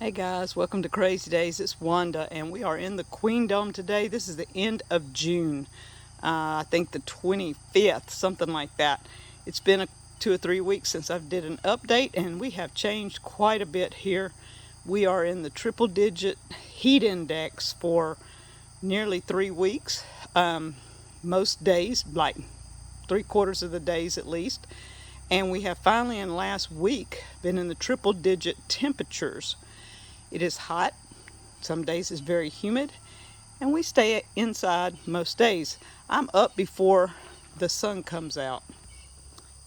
Hey guys, welcome to Crazy Days. It's Wanda and we are in the Queendom today. This is the end of June. I think the 25th, something like that. It's been 2 or 3 weeks since I did an update and we have changed quite a bit here. We are in the triple digit heat index for nearly 3 weeks. Most days, like 3/4 of the days at least. And we have finally in last week been in the triple digit temperatures. It is hot, some days it's very humid, and we stay inside most days. I'm up before the sun comes out.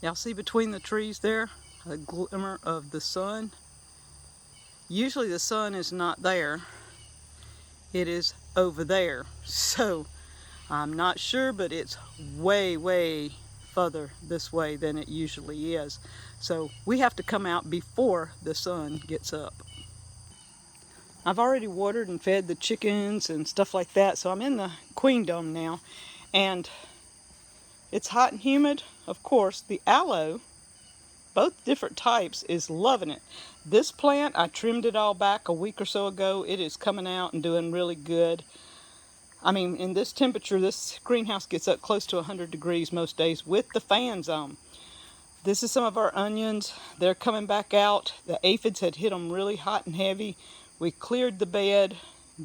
Y'all see between the trees there, a glimmer of the sun? Usually the sun is not there, it is over there. So I'm not sure, but it's way further this way than it usually is. So we have to come out before the sun gets up. I've already watered and fed the chickens and stuff like that, so I'm in the Queendom now, and it's hot and humid. Of course, the aloe, both different types, is loving it. This plant, I trimmed it all back a week or so ago. It is coming out and doing really good. I mean, in this temperature, this greenhouse gets up close to 100 degrees most days with the fans on. This is some of our onions. They're coming back out. The aphids had hit them really hot and heavy. We cleared the bed,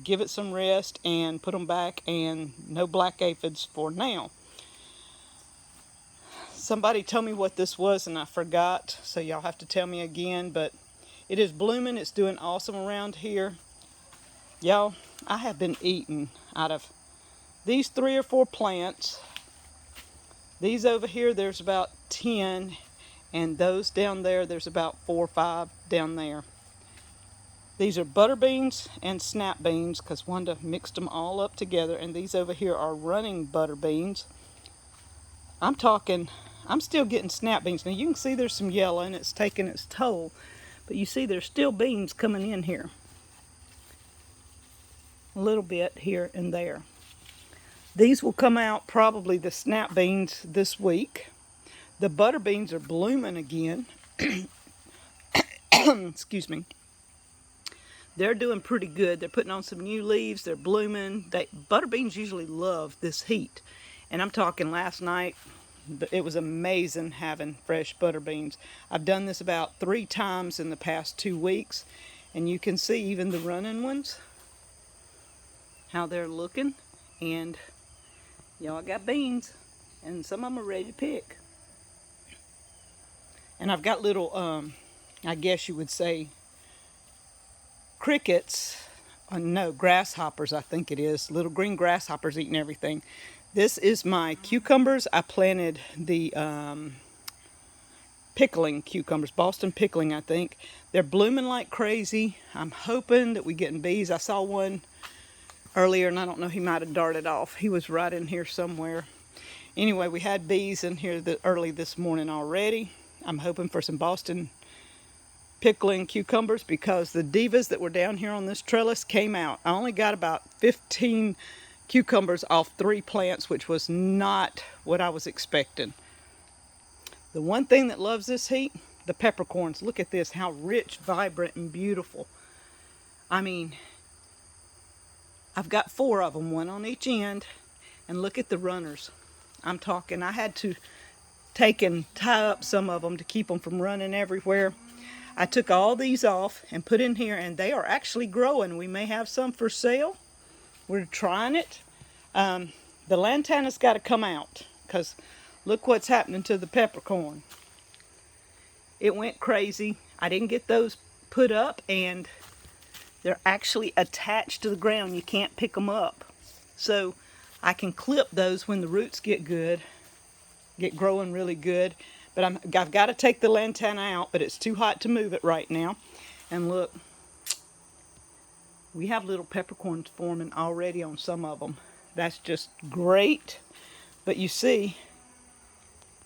give it some rest, and put them back, and no black aphids for now. Somebody told me what this was and I forgot, so y'all have to tell me again, but it is blooming. It's doing awesome around here. Y'all, I have been eating out of these 3 or 4 plants. These over here, there's about 10, and those down there, there's about 4 or 5 down there. These are butter beans and snap beans because Wanda mixed them all up together, and these over here are running butter beans. I'm still getting snap beans. Now you can see there's some yellow and it's taking its toll, but you see there's still beans coming in here. A little bit here and there. These will come out, probably the snap beans, this week. The butter beans are blooming again. Excuse me. They're doing pretty good. They're putting on some new leaves. They're blooming. Butter beans usually love this heat. And I'm talking last night, it was amazing having fresh butter beans. I've done this about 3 times in the past 2 weeks. And you can see even the running ones, how they're looking. And y'all got beans. And some of them are ready to pick. And I've got little, I guess you would say, crickets, no, grasshoppers I think it is, little green grasshoppers eating everything. This is my cucumbers. I planted the pickling cucumbers, Boston pickling I think. They're blooming like crazy. I'm hoping that we get bees. I saw one earlier and I don't know, he might have darted off. He was right in here somewhere. Anyway, we had bees in here early this morning already. I'm hoping for some Boston pickling cucumbers because the divas that were down here on this trellis came out. I only got about 15 cucumbers off 3 plants, which was not what I was expecting. The one thing that loves this heat, the peppercorns. Look at this, how rich, vibrant, and beautiful. I mean, I've got 4 of them, 1 on each end, and look at the runners. I'm talking, I had to take and tie up some of them to keep them from running everywhere. I took all these off and put in here, and they are actually growing. We may have some for sale. We're trying it. The lantana's got to come out because look what's happening to the peppercorn. It went crazy. I didn't get those put up, and they're actually attached to the ground. You can't pick them up. So I can clip those when the roots get growing really good. But I've got to take the lantana out, but it's too hot to move it right now. And look, we have little peppercorns forming already on some of them. That's just great. But you see,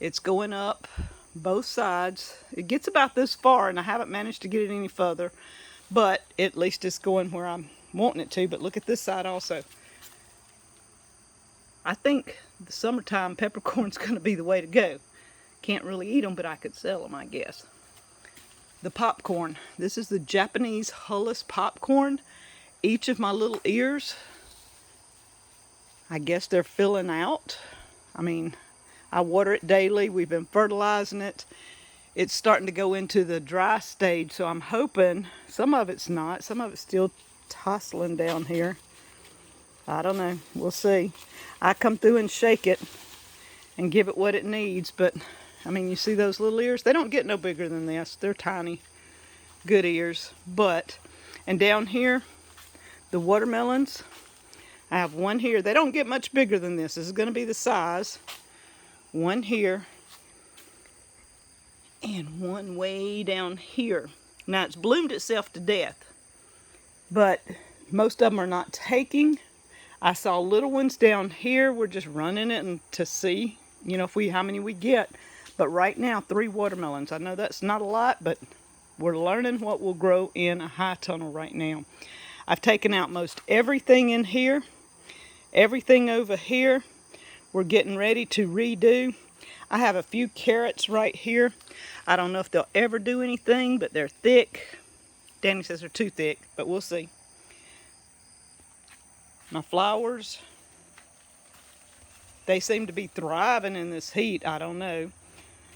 it's going up both sides. It gets about this far, and I haven't managed to get it any further. But at least it's going where I'm wanting it to. But look at this side also. I think the summertime peppercorn's going to be the way to go. Can't really eat them, but I could sell them, I guess. the popcorn. This is the Japanese hullus popcorn. Each of my little ears, I guess they're filling out. I mean, I water it daily. We've been fertilizing it. It's starting to go into the dry stage, so I'm hoping, some of it's not, some of it's still tossling down here. I don't know, we'll see. I come through and shake it and give it what it needs, but I mean, you see those little ears? They don't get no bigger than this. They're tiny, good ears. But, and down here, the watermelons, I have one here. They don't get much bigger than this. This is going to be the size. One here. And one way down here. Now it's bloomed itself to death, but most of them are not taking. I saw little ones down here. We're just running it to see, you know, how many we get. But right now, 3 watermelons. I know that's not a lot, but we're learning what will grow in a high tunnel right now. I've taken out most everything in here, everything over here. We're getting ready to redo. I have a few carrots right here. I don't know if they'll ever do anything, but they're thick. Danny says they're too thick, but we'll see. My flowers, they seem to be thriving in this heat. I don't know.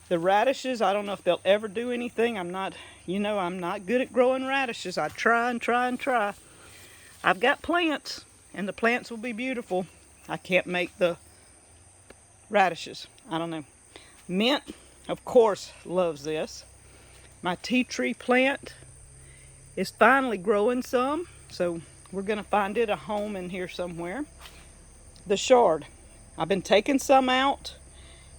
The radishes, I don't know if they'll ever do anything. I'm not, you know, I'm not good at growing radishes. I try and try and try. I've got plants, and the plants will be beautiful. I can't make the radishes. I don't know. Mint, of course, loves this. My tea tree plant is finally growing some, so we're going to find it a home in here somewhere. The chard, I've been taking some out,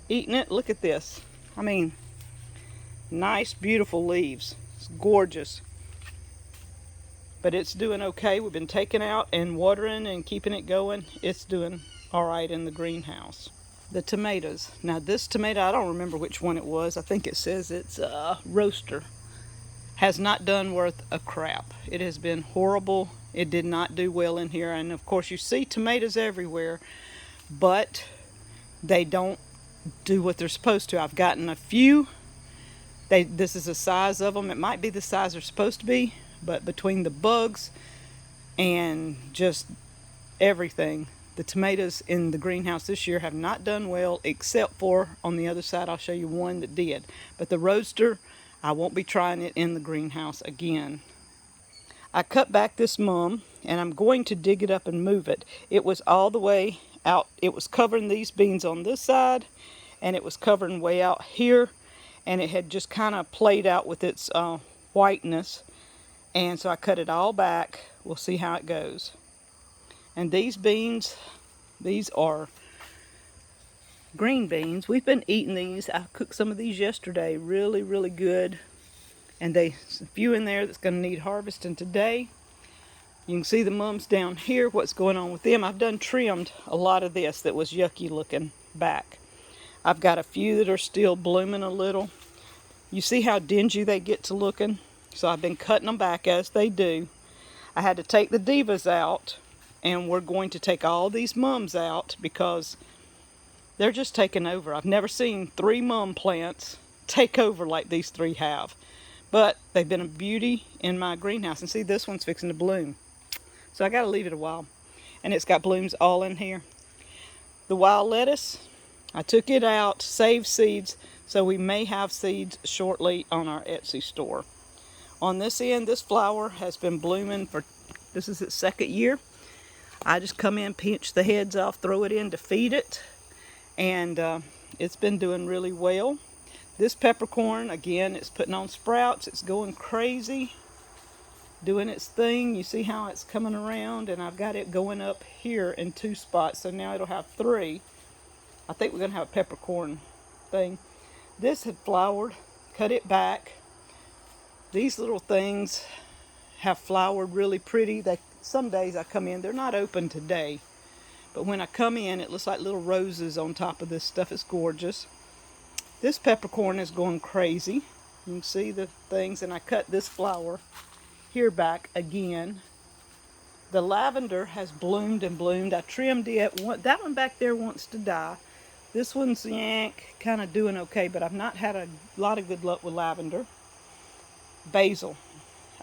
eating it. Look at this. I mean, nice, beautiful leaves. It's gorgeous. But it's doing okay. We've been taking out and watering and keeping it going. It's doing all right in the greenhouse. The tomatoes. Now this tomato, I don't remember which one it was. I think it says it's roaster. Has not done worth a crap. It has been horrible. It did not do well in here. And of course you see tomatoes everywhere, but they don't do what they're supposed to. I've gotten a few. This is the size of them. It might be the size they're supposed to be, but between the bugs and just everything, the tomatoes in the greenhouse this year have not done well, except for on the other side. I'll show you one that did. But the roaster, I won't be trying it in the greenhouse again. I cut back this mum, and I'm going to dig it up and move it. It was all the way out. It was covering these beans on this side, and it was covering way out here, and it had just kind of played out with its whiteness. And so I cut it all back. We'll see how it goes. And these beans, these are green beans. We've been eating these. I cooked some of these yesterday. Really, really good. And there's a few in there that's going to need harvesting today. You can see the mums down here, what's going on with them. I've done trimmed a lot of this that was yucky looking back. I've got a few that are still blooming a little. You see how dingy they get to looking? So I've been cutting them back as they do. I had to take the divas out, and we're going to take all these mums out because they're just taking over. I've never seen 3 mum plants take over like these 3 have. But they've been a beauty in my greenhouse. And see, this one's fixing to bloom. So I got to leave it a while. And it's got blooms all in here. The wild lettuce, I took it out, saved seeds, so we may have seeds shortly on our Etsy store. On this end, this flower has been blooming for, this is its 2nd year. I just come in, pinch the heads off, throw it in to feed it. And it's been doing really well. This peppercorn, again, it's putting on sprouts. It's going crazy, doing its thing. You see how it's coming around, and I've got it going up here in 2 spots, so now it'll have 3. I think we're going to have a peppercorn thing. This had flowered, cut it back. These little things have flowered really pretty. Some days I come in, they're not open today, but when I come in, it looks like little roses on top of this stuff. It's gorgeous. This peppercorn is going crazy. You can see the things, and I cut this flower here back again. The lavender has bloomed and bloomed. I trimmed it. That one back there wants to die. This one's kind of doing okay, but I've not had a lot of good luck with lavender. basil.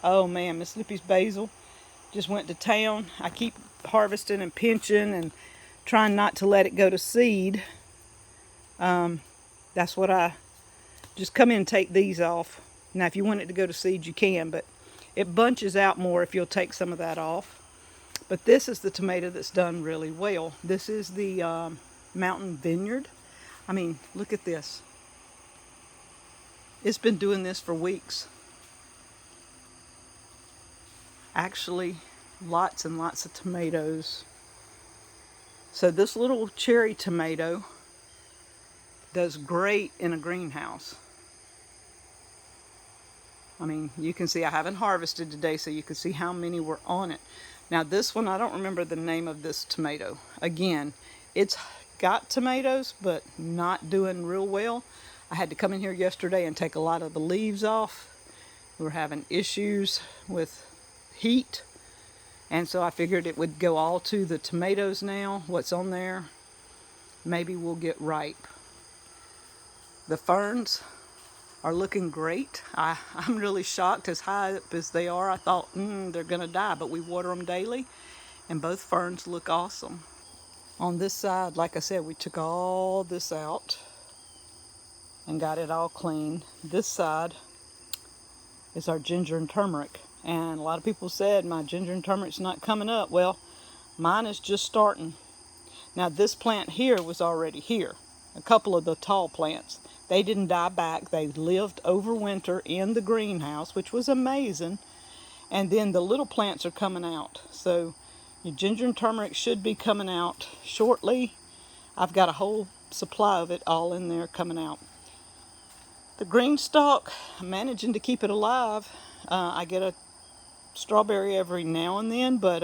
Oh man, Miss Lippy's basil just went to town. I keep harvesting and pinching and trying not to let it go to seed. That's what I just come in and take these off. Now if you want it to go to seed you can, but it bunches out more if you'll take some of that off. But this is the tomato that's done really well. This is the Mountain Vineyard. I mean, look at this. It's been doing this for weeks. Actually, lots and lots of tomatoes. So this little cherry tomato does great in a greenhouse. I mean, you can see I haven't harvested today, so you can see how many were on it. Now this one, I don't remember the name of this tomato. Again, it's got tomatoes, but not doing real well. I had to come in here yesterday and take a lot of the leaves off. We were having issues with heat, and so I figured it would go all to the tomatoes now. What's on there, maybe we'll get ripe. The ferns are looking great. I'm really shocked as high up as they are. I thought they're gonna die, but we water them daily and both ferns look awesome. On this side, like I said, we took all this out and got it all clean. This side is our ginger and turmeric, and a lot of people said my ginger and turmeric's not coming up. Well, mine is just starting. Now this plant here was already here. A couple of the tall plants, they didn't die back. They lived over winter in the greenhouse, which was amazing. And then the little plants are coming out. So your ginger and turmeric should be coming out shortly. I've got a whole supply of it all in there coming out. The GreenStalk, I'm managing to keep it alive. I get a strawberry every now and then, but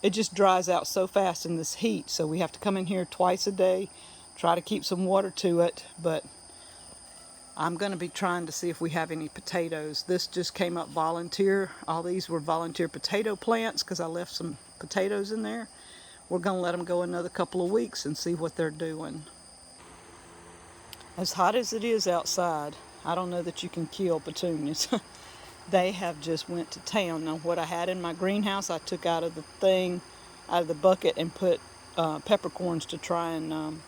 it just dries out so fast in this heat. So we have to come in here twice a day, try to keep some water to it. But I'm going to be trying to see if we have any potatoes. This just came up volunteer. All these were volunteer potato plants because I left some potatoes in there. We're going to let them go another couple of weeks and see what they're doing. As hot as it is outside, I don't know that you can kill petunias. They have just went to town. Now what I had in my greenhouse, I took out of the bucket and put peppercorns to try and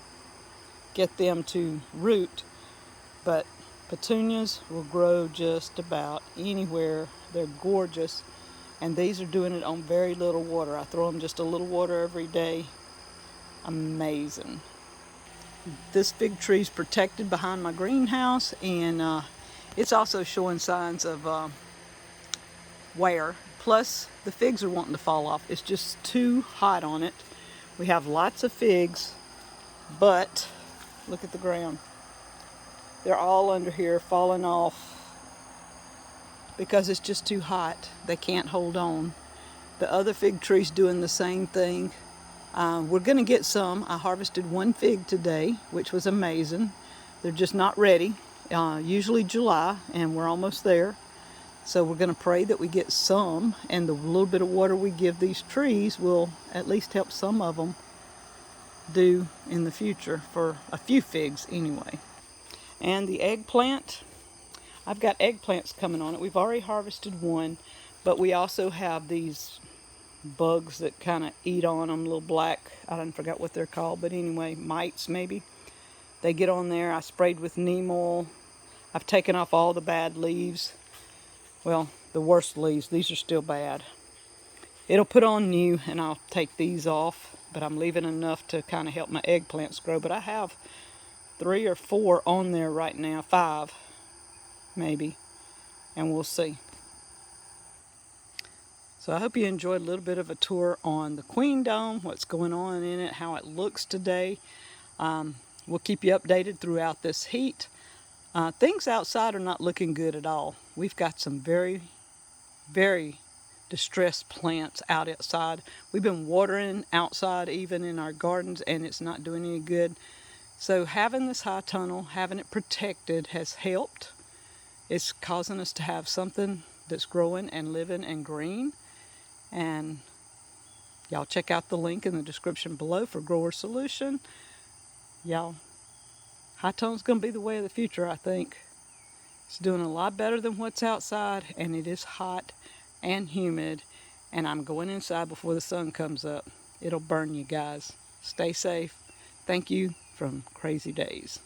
get them to root. But petunias will grow just about anywhere. They're gorgeous, and these are doing it on very little water. I throw them just a little water every day. Amazing. This fig tree is protected behind my greenhouse, and it's also showing signs of wear. Plus the figs are wanting to fall off. It's just too hot on it. We have lots of figs, but look at the ground. They're all under here falling off because it's just too hot. They can't hold on. The other fig tree's doing the same thing. We're going to get some. I harvested one fig today, which was amazing. They're just not ready. Usually July, and we're almost there. So we're going to pray that we get some, and the little bit of water we give these trees will at least help some of them do in the future, for a few figs anyway. And the eggplant, I've got eggplants coming on it. We've already harvested one, but we also have these bugs that kind of eat on them, little black, I don't forget what they're called, but anyway, mites maybe. They get on there. I sprayed with neem oil. I've taken off all the bad leaves. Well, the worst leaves. These are still bad. It'll put on new, and I'll take these off, but I'm leaving enough to kind of help my eggplants grow. But I have 3 or 4 on there right now, 5 maybe, and we'll see. So I hope you enjoyed a little bit of a tour on the Queendom, what's going on in it, how it looks today. We'll keep you updated throughout this heat. Things outside are not looking good at all. We've got some very, very distressed plants outside. We've been watering outside, even in our gardens, and it's not doing any good. So having this high tunnel, having it protected, has helped. It's causing us to have something that's growing and living and green. And y'all check out the link in the description below for Grower Solution. Y'all, high tunnel's going to be the way of the future, I think. It's doing a lot better than what's outside, and it is hot and humid, and I'm going inside before the sun comes up. It'll burn you guys. Stay safe. Thank you from Crazy Days.